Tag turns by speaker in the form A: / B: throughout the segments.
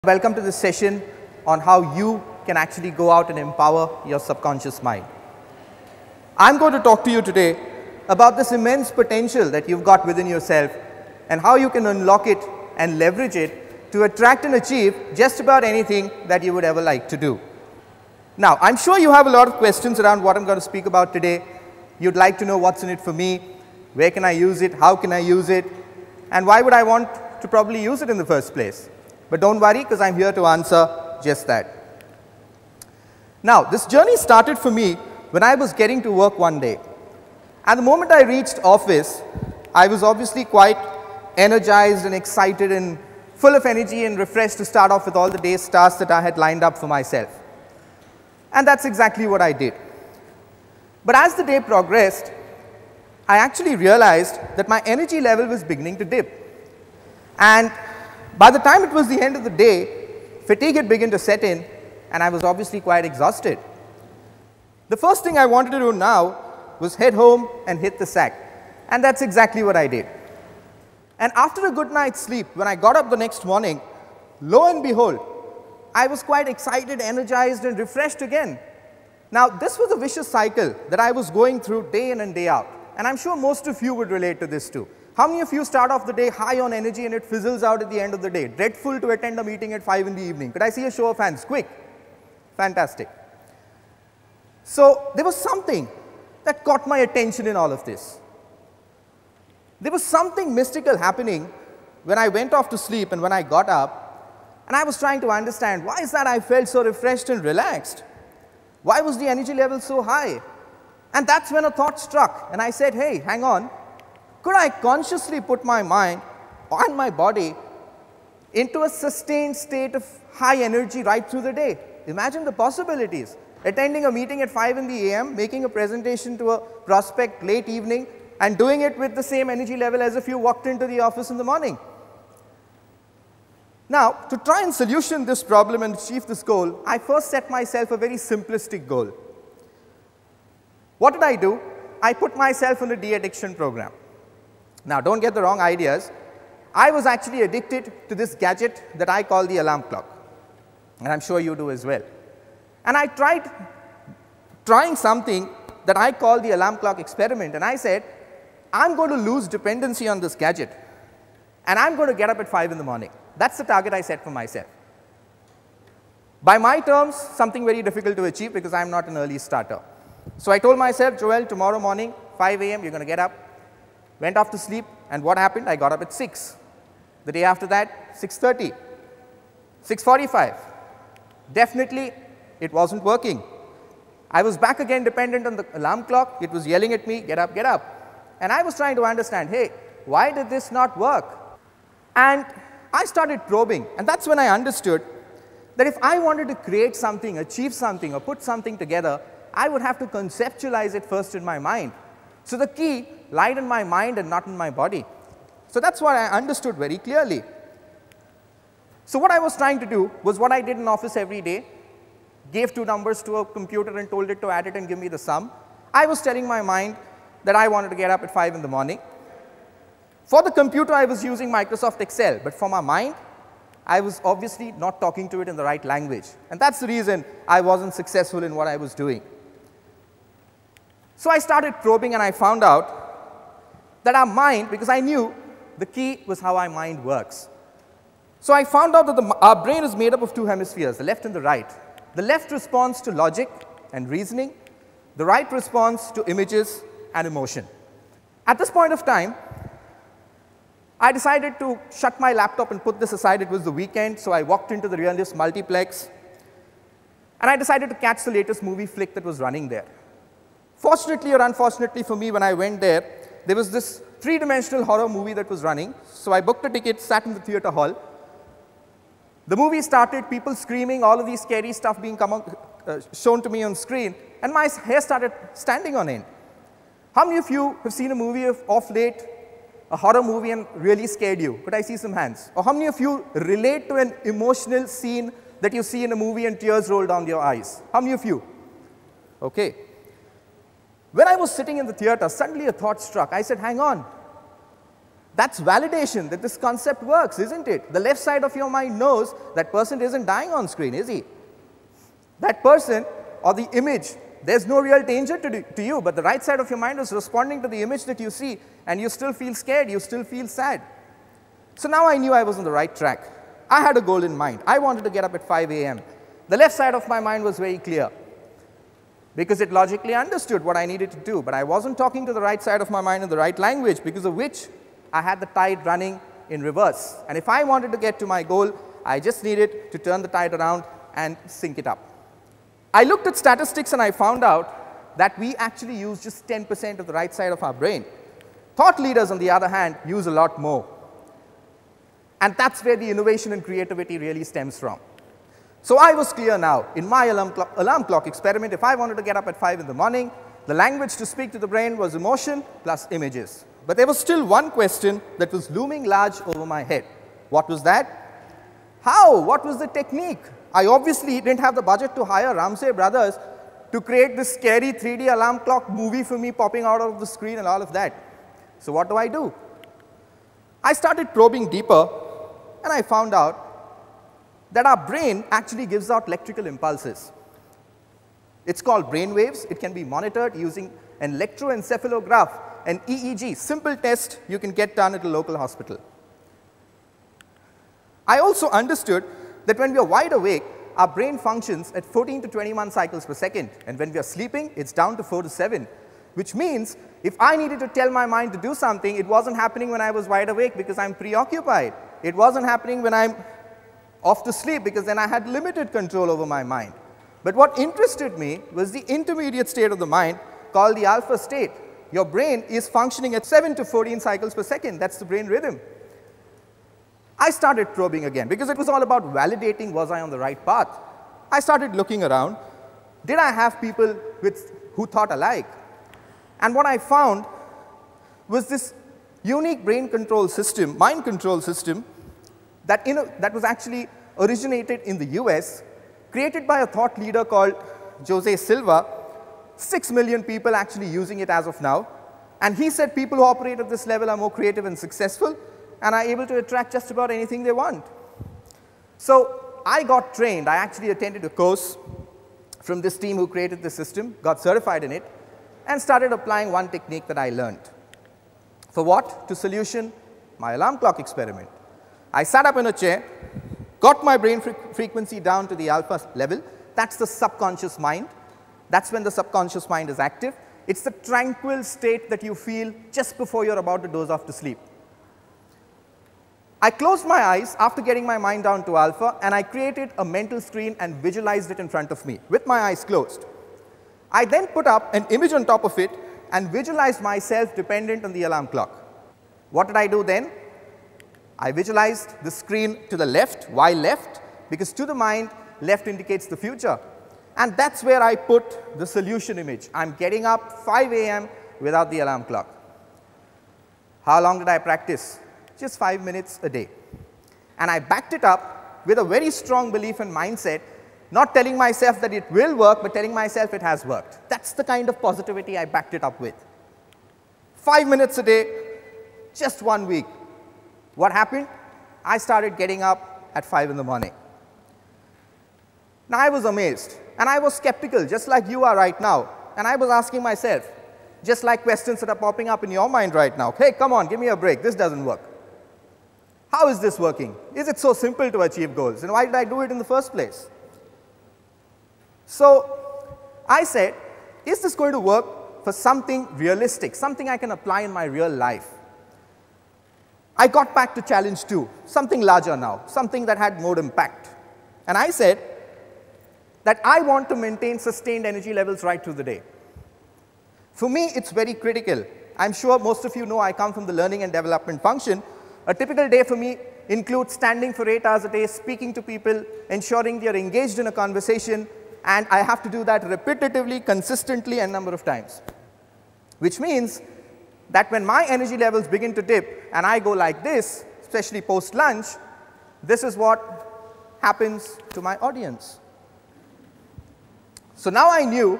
A: Welcome to this session on how you can actually go out and empower your subconscious mind. I'm going to talk to you today about this immense potential that you've got within yourself and how you can unlock it and leverage it to attract and achieve just about anything that you would ever like to do. Now, I'm sure you have a lot of questions around what I'm going to speak about today. You'd like to know what's in it for me, where can I use it, how can I use it, and why would I want to probably use it in the first place. But don't worry, because I'm here to answer just that. Now, this journey started for me when I was getting to work one day. At the moment I reached office, I was obviously quite energized and excited and full of energy and refreshed to start off with all the day's tasks that I had lined up for myself. And that's exactly what I did. But as the day progressed, I actually realized that my energy level was beginning to dip. And by the time it was the end of the day, fatigue had begun to set in, and I was obviously quite exhausted. The first thing I wanted to do now was head home and hit the sack, and that's exactly what I did. And after a good night's sleep, when I got up the next morning, lo and behold, I was quite excited, energized, and refreshed again. Now, this was a vicious cycle that I was going through day in and day out, and I'm sure most of you would relate to this too. How many of you start off the day high on energy and it fizzles out at the end of the day, dreadful to attend a meeting at 5 in the evening? Could I see a show of hands? Quick. Fantastic. So there was something that caught my attention in all of this. There was something mystical happening when I went off to sleep and when I got up, and I was trying to understand, why is that I felt so refreshed and relaxed? Why was the energy level so high? And that's when a thought struck, and I said, hey, hang on. Could I consciously put my mind and my body into a sustained state of high energy right through the day? Imagine the possibilities. Attending a meeting at 5 in the AM, making a presentation to a prospect late evening, and doing it with the same energy level as if you walked into the office in the morning. Now, to try and solution this problem and achieve this goal, I first set myself a very simplistic goal. What did I do? I put myself on a de-addiction program. Now, don't get the wrong ideas. I was actually addicted to this gadget that I call the alarm clock, and I'm sure you do as well. And I tried trying something that I call the alarm clock experiment, and I said, I'm going to lose dependency on this gadget, and I'm going to get up at 5 in the morning. That's the target I set for myself. By my terms, something very difficult to achieve because I'm not an early starter. So I told myself, Joel, tomorrow morning, 5 AM, you're going to get up. Went off to sleep, and what happened? I got up at 6. The day after that, 6:30, 6:45. Definitely, it wasn't working. I was back again dependent on the alarm clock. It was yelling at me, get up, get up. And I was trying to understand, hey, why did this not work? And I started probing, and that's when I understood that if I wanted to create something, achieve something, or put something together, I would have to conceptualize it first in my mind. So the key lied in my mind and not in my body. So that's what I understood very clearly. So what I was trying to do was what I did in office every day, gave 2 numbers to a computer and told it to add it and give me the sum. I was telling my mind that I wanted to get up at 5 in the morning. For the computer, I was using Microsoft Excel, but for my mind, I was obviously not talking to it in the right language. And that's the reason I wasn't successful in what I was doing. So I started probing, and I found out that our mind, because I knew the key was how our mind works. So I found out that our brain is made up of 2 hemispheres, the left and the right. The left responds to logic and reasoning. The right responds to images and emotion. At this point of time, I decided to shut my laptop and put this aside. It was the weekend, so I walked into the Realist multiplex, and I decided to catch the latest movie flick that was running there. Fortunately or unfortunately for me, when I went there was this 3-dimensional horror movie that was running. So I booked a ticket, sat in the theater hall. The movie started, people screaming, all of these scary stuff being shown to me on screen, and my hair started standing on end. How many of you have seen a movie of late, a horror movie, and really scared you? Could I see some hands? Or how many of you relate to an emotional scene that you see in a movie and tears roll down your eyes? How many of you? Okay. When I was sitting in the theater, suddenly a thought struck. I said, hang on. That's validation that this concept works, isn't it? The left side of your mind knows that person isn't dying on screen, is he? That person or the image, there's no real danger to you, but the right side of your mind is responding to the image that you see, and you still feel scared, you still feel sad. So now I knew I was on the right track. I had a goal in mind. I wanted to get up at 5 a.m. The left side of my mind was very clear because it logically understood what I needed to do, but I wasn't talking to the right side of my mind in the right language, because of which I had the tide running in reverse. And if I wanted to get to my goal, I just needed to turn the tide around and sync it up. I looked at statistics and I found out that we actually use just 10% of the right side of our brain. Thought leaders, on the other hand, use a lot more. And that's where the innovation and creativity really stems from. So I was clear now, in my alarm clock experiment, if I wanted to get up at 5 in the morning, the language to speak to the brain was emotion plus images. But there was still one question that was looming large over my head. What was that? How? What was the technique? I obviously didn't have the budget to hire Ramsay Brothers to create this scary 3D alarm clock movie for me popping out of the screen and all of that. So what do? I started probing deeper, and I found out that our brain actually gives out electrical impulses. It's called brain waves. It can be monitored using an electroencephalograph, an EEG, simple test you can get done at a local hospital. I also understood that when we are wide awake, our brain functions at 14 to 21 cycles per second, and when we are sleeping, it's down to 4 to 7, which means if I needed to tell my mind to do something, it wasn't happening when I was wide awake because I'm preoccupied. It wasn't happening when I'm off to sleep because then I had limited control over my mind. But what interested me was the intermediate state of the mind called the alpha state. Your brain is functioning at 7 to 14 cycles per second. That's the brain rhythm. I started probing again because it was all about validating, was I on the right path? I started looking around. Did I have people who thought alike? And what I found was this unique brain control system, mind control system, that was actually originated in the US, created by a thought leader called Jose Silva. 6 million people actually using it as of now. And he said people who operate at this level are more creative and successful and are able to attract just about anything they want. So I got trained. I actually attended a course from this team who created the system, got certified in it, and started applying one technique that I learned. For what? To solution my alarm clock experiment. I sat up in a chair, got my brain frequency down to the alpha level. That's the subconscious mind. That's when the subconscious mind is active. It's the tranquil state that you feel just before you're about to doze off to sleep. I closed my eyes after getting my mind down to alpha, and I created a mental screen and visualized it in front of me with my eyes closed. I then put up an image on top of it and visualized myself dependent on the alarm clock. What did I do then? I visualized the screen to the left. Why left? Because to the mind, left indicates the future. And that's where I put the solution image. I'm getting up 5 a.m. without the alarm clock. How long did I practice? Just 5 minutes a day. And I backed it up with a very strong belief and mindset, not telling myself that it will work, but telling myself it has worked. That's the kind of positivity I backed it up with. 5 minutes a day, just 1 week. What happened? I started getting up at 5 in the morning. Now I was amazed, and I was skeptical, just like you are right now. And I was asking myself, just like questions that are popping up in your mind right now. Hey, come on, give me a break. This doesn't work. How is this working? Is it so simple to achieve goals? And why did I do it in the first place? So I said, is this going to work for something realistic, something I can apply in my real life? I got back to challenge 2, something larger now, something that had more impact. And I said that I want to maintain sustained energy levels right through the day. For me, it's very critical. I'm sure most of you know I come from the learning and development function. A typical day for me includes standing for 8 hours a day, speaking to people, ensuring they're engaged in a conversation, and I have to do that repetitively, consistently, and a number of times. Which means that when my energy levels begin to dip and I go like this, especially post-lunch, this is what happens to my audience. So now I knew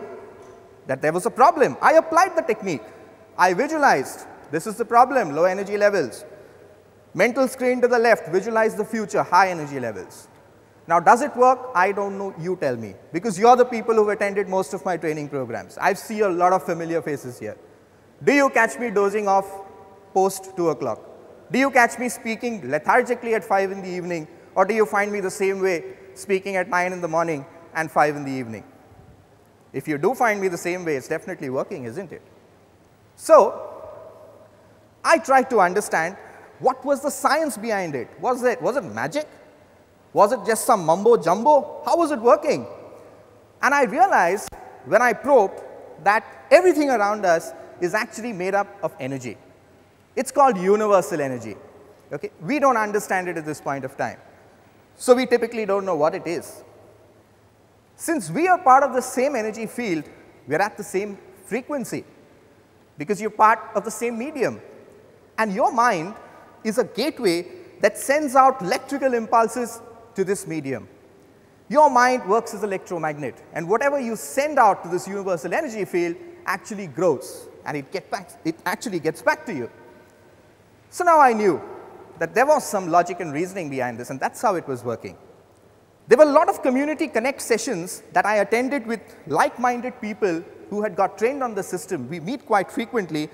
A: that there was a problem. I applied the technique. I visualized, this is the problem, low energy levels. Mental screen to the left, visualize the future, high energy levels. Now, does it work? I don't know, you tell me, because you're the people who've attended most of my training programs. I see a lot of familiar faces here. Do you catch me dozing off post 2 o'clock? Do you catch me speaking lethargically at 5 in the evening, or do you find me the same way, speaking at 9 in the morning and 5 in the evening? If you do find me the same way, it's definitely working, isn't it? So, I tried to understand what was the science behind it. Was it magic? Was it just some mumbo jumbo? How was it working? And I realized when I probed that everything around us is actually made up of energy. It's called universal energy. Okay? We don't understand it at this point of time. So we typically don't know what it is. Since we are part of the same energy field, we're at the same frequency because you're part of the same medium. And your mind is a gateway that sends out electrical impulses to this medium. Your mind works as an electromagnet, and whatever you send out to this universal energy field actually grows, and it actually gets back to you. So now I knew that there was some logic and reasoning behind this, and that's how it was working. There were a lot of community connect sessions that I attended with like-minded people who had got trained on the system. We meet quite frequently,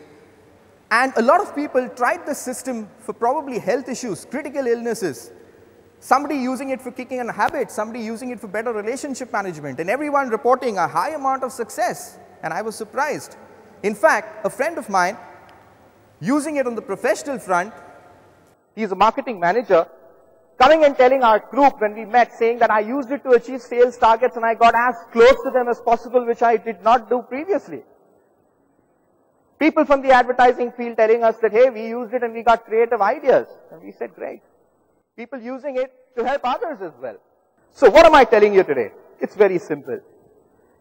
A: and a lot of people tried this system for probably health issues, critical illnesses, somebody using it for kicking a habit, somebody using it for better relationship management, and everyone reporting a high amount of success, and I was surprised. In fact, a friend of mine, using it on the professional front, he's a marketing manager, coming and telling our group when we met, saying that I used it to achieve sales targets and I got as close to them as possible, which I did not do previously. People from the advertising field telling us that, hey, we used it and we got creative ideas. And we said, great. People using it to help others as well. So what am I telling you today? It's very simple.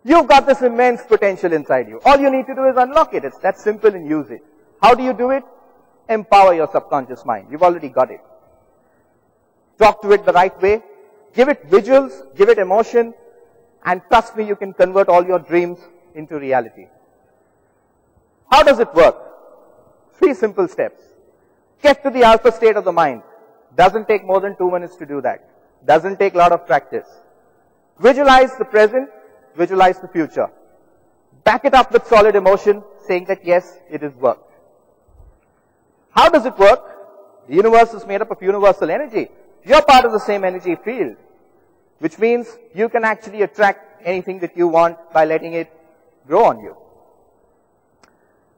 A: You've got this immense potential inside you. All you need to do is unlock it. It's that simple, and use it. How do you do it? Empower your subconscious mind. You've already got it. Talk to it the right way. Give it visuals, give it emotion, and trust me, you can convert all your dreams into reality. How does it work? 3 simple steps. Get to the alpha state of the mind. Doesn't take more than 2 minutes to do that. Doesn't take a lot of practice. Visualize the present, visualize the future. Back it up with solid emotion, saying that yes, it has worked. How does it work? The universe is made up of universal energy. You're part of the same energy field, which means you can actually attract anything that you want by letting it grow on you.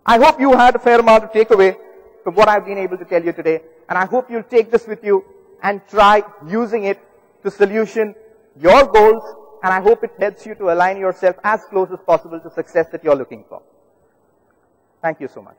A: I hope you had a fair amount of takeaway from what I've been able to tell you today, and I hope you'll take this with you and try using it to solution your goals, and I hope it helps you to align yourself as close as possible to success that you're looking for. Thank you so much.